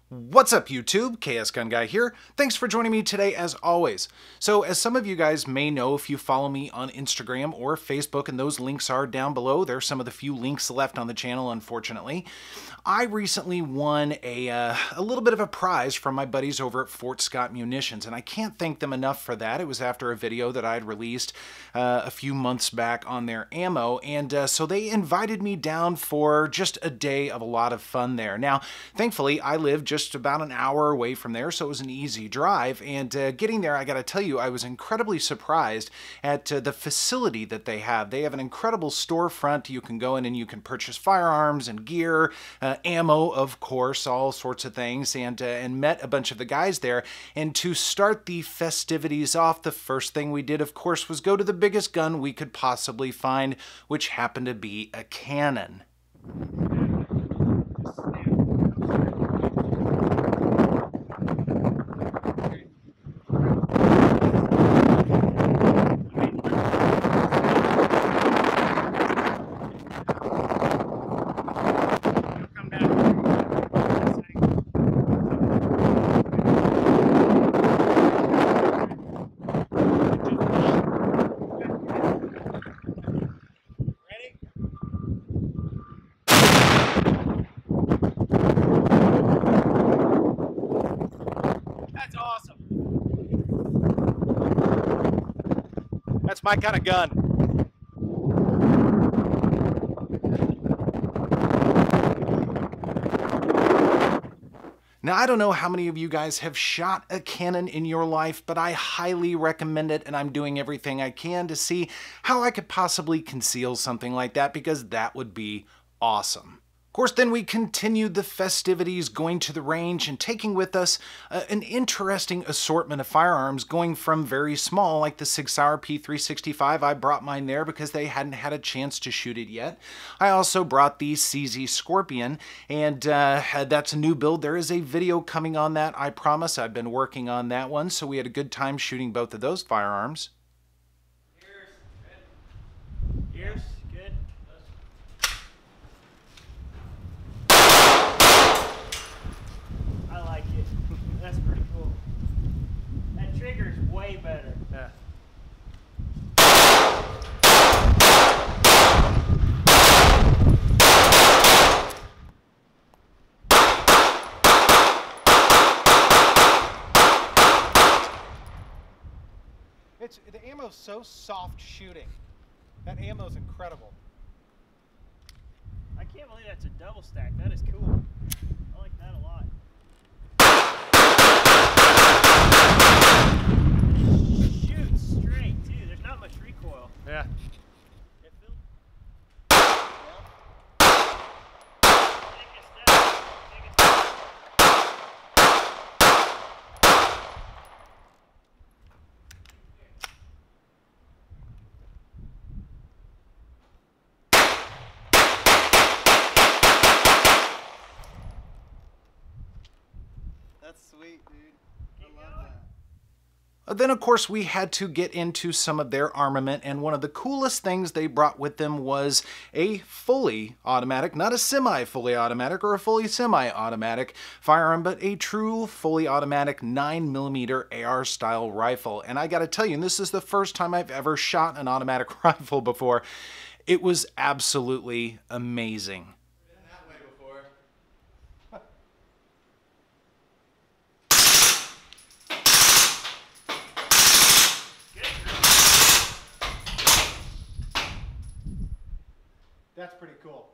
What's up YouTube? KS Gun Guy here. Thanks for joining me today as always. So as some of you guys may know if you follow me on Instagram or Facebook, and those links are down below, there's some of the few links left on the channel unfortunately. I recently won a little bit of a prize from my buddies over at Fort Scott Munitions, and I can't thank them enough for that. It was after a video that I had released a few months back on their ammo, and so they invited me down for just a day of a lot of fun there. Now, thankfully, I live just about an hour away from there, so it was an easy drive, and getting there, I gotta tell you, I was incredibly surprised at the facility that they have. They have an incredible storefront. You can go in and you can purchase firearms and gear, ammo, of course, all sorts of things, and met a bunch of the guys there. And to start the festivities off, the first thing we did, of course, was go to the biggest gun we could possibly find, which happened to be a cannon. That's my kind of gun. Now, I don't know how many of you guys have shot a cannon in your life, but I highly recommend it, and I'm doing everything I can to see how I could possibly conceal something like that, because that would be awesome. Of course, then we continued the festivities, going to the range and taking with us an interesting assortment of firearms, going from very small, like the Sig Sauer P365. I brought mine there because they hadn't had a chance to shoot it yet. I also brought the CZ Scorpion, and that's a new build. There is a video coming on that, I promise. I've been working on that one, so we had a good time shooting both of those firearms. Ears, good. I like it. That's pretty cool. That trigger's way better. Yeah. The ammo's so soft shooting. That ammo's incredible. I can't believe that's a double stack. That is cool. I like that a lot. It shoots straight too. There's not much recoil. Yeah. It feels... Take a step. Take a step. That's sweet, dude. I love that. Then, of course, we had to get into some of their armament, and one of the coolest things they brought with them was a fully automatic, not a semi-fully automatic or a fully semi-automatic firearm, but a true fully automatic 9mm AR-style rifle. And I gotta tell you, and this is the first time I've ever shot an automatic rifle before, it was absolutely amazing. Been that way before. That's pretty cool.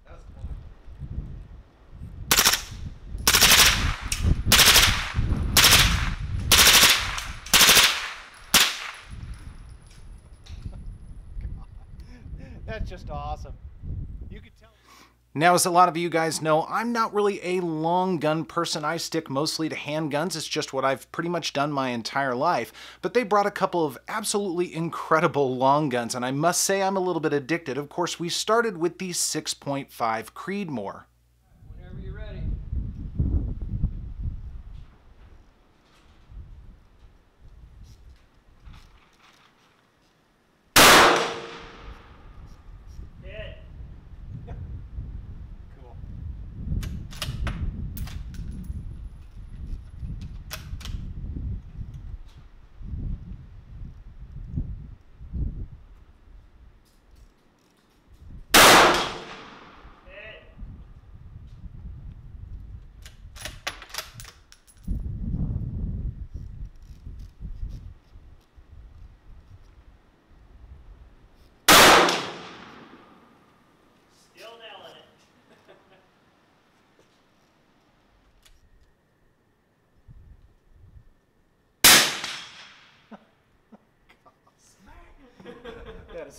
That's cool. That's just awesome. You could tell. Now, as a lot of you guys know, I'm not really a long gun person. I stick mostly to handguns. It's just what I've pretty much done my entire life. But they brought a couple of absolutely incredible long guns, and I must say I'm a little bit addicted. Of course, we started with the 6.5 Creedmoor. Whenever you're ready. Hit. Cool.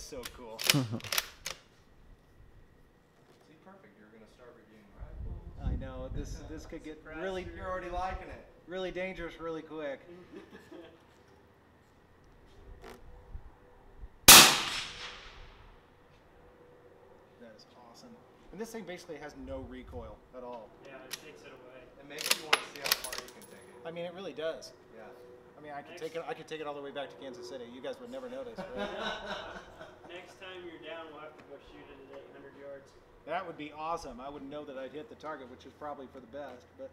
so cool. See, perfect. You're gonna start reviewing rifles. I know this could get really You're already liking it. really dangerous really quick. That is awesome. And this thing basically has no recoil at all. Yeah, it takes it away. It makes you want to see how far you can take it. I mean, it really does. Yeah. I mean, I could take it all the way back to Kansas City. You guys would never notice. Right? Next time you're down, we'll have to go shoot it at 800 yards. That would be awesome. I wouldn't know that I'd hit the target, which is probably for the best, but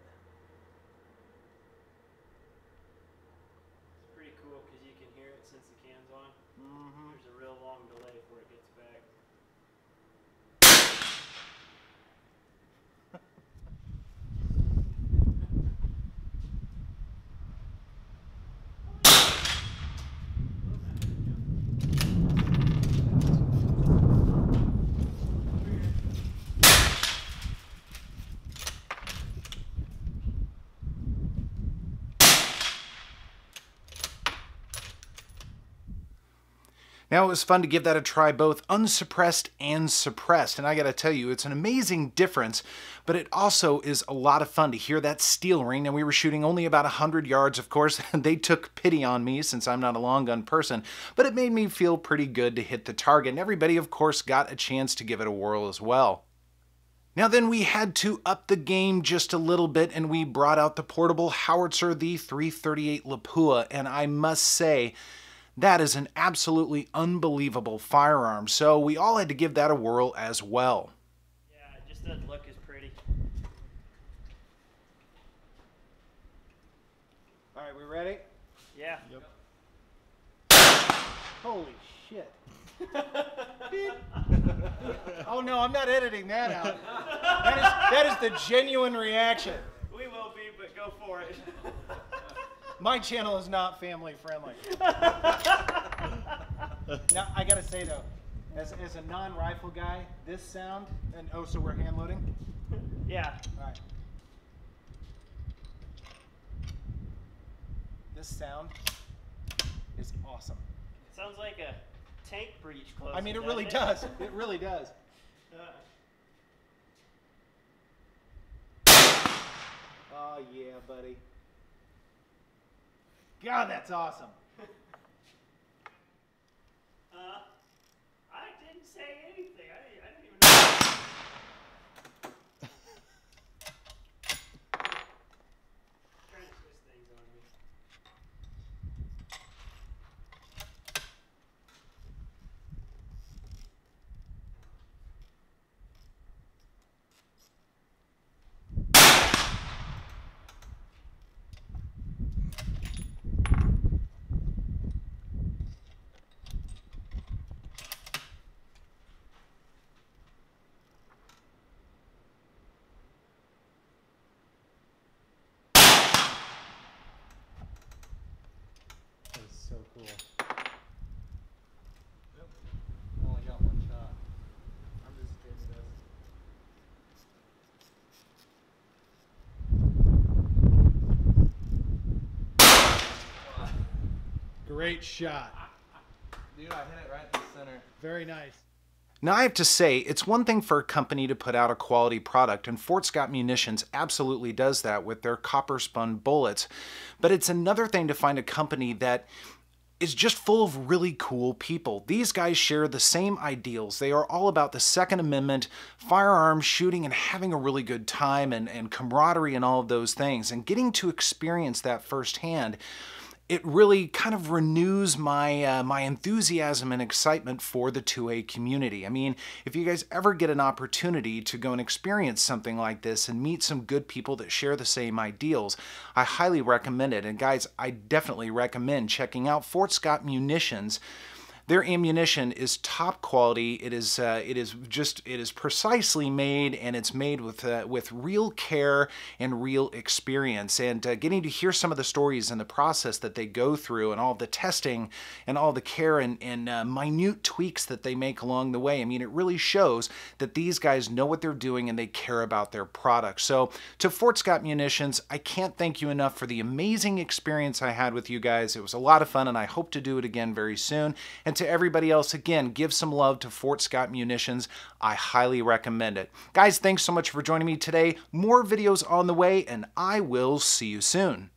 It's pretty cool because you can hear it since the can's on. mm-hmm. There's a real long delay before it gets back. Now, it was fun to give that a try, both unsuppressed and suppressed. And I gotta tell you, it's an amazing difference, but it also is a lot of fun to hear that steel ring. And we were shooting only about 100 yards, of course. They took pity on me since I'm not a long gun person, but it made me feel pretty good to hit the target. And everybody, of course, got a chance to give it a whirl as well. Now then, we had to up the game just a little bit, and we brought out the portable howitzer, the 338 Lapua, and I must say, that is an absolutely unbelievable firearm, so we all had to give that a whirl as well. Yeah, it just doesn't look as pretty. All right, we ready? Yeah. Yep. Holy shit. Oh no, I'm not editing that out. That is the genuine reaction. We will be, but go for it. My channel is not family friendly. Now, I gotta say though, as a non-rifle guy, this sound, and oh, so we're hand loading? Yeah. All right. This sound is awesome. It sounds like a tank breach closing. I mean, it really doesn't does. It really does. Oh yeah, buddy. God, that's awesome. I didn't say anything. I didn't even know. Trying to twist things on me. That is so cool. Yep. Only got one shot. I'm just kidding this. Great shot. Dude, I hit it right in the center. Very nice. Now, I have to say, it's one thing for a company to put out a quality product, and Fort Scott Munitions absolutely does that with their copper spun bullets. But it's another thing to find a company that is just full of really cool people. These guys share the same ideals. They are all about the Second Amendment, firearms shooting, and having a really good time, and camaraderie and all of those things. And getting to experience that firsthand, it really kind of renews my my enthusiasm and excitement for the 2A community. I mean, if you guys ever get an opportunity to go and experience something like this and meet some good people that share the same ideals, I highly recommend it. And guys, I definitely recommend checking out Fort Scott Munitions. Their ammunition is top quality. It is precisely made, and it's made with real care and real experience. And getting to hear some of the stories and the process that they go through, and all the testing and all the care and minute tweaks that they make along the way. I mean, it really shows that these guys know what they're doing and they care about their product. So to Fort Scott Munitions, I can't thank you enough for the amazing experience I had with you guys. It was a lot of fun, and I hope to do it again very soon. And And to everybody else, again, give some love to Fort Scott Munitions. I highly recommend it. Guys, thanks so much for joining me today. More videos on the way, and I will see you soon.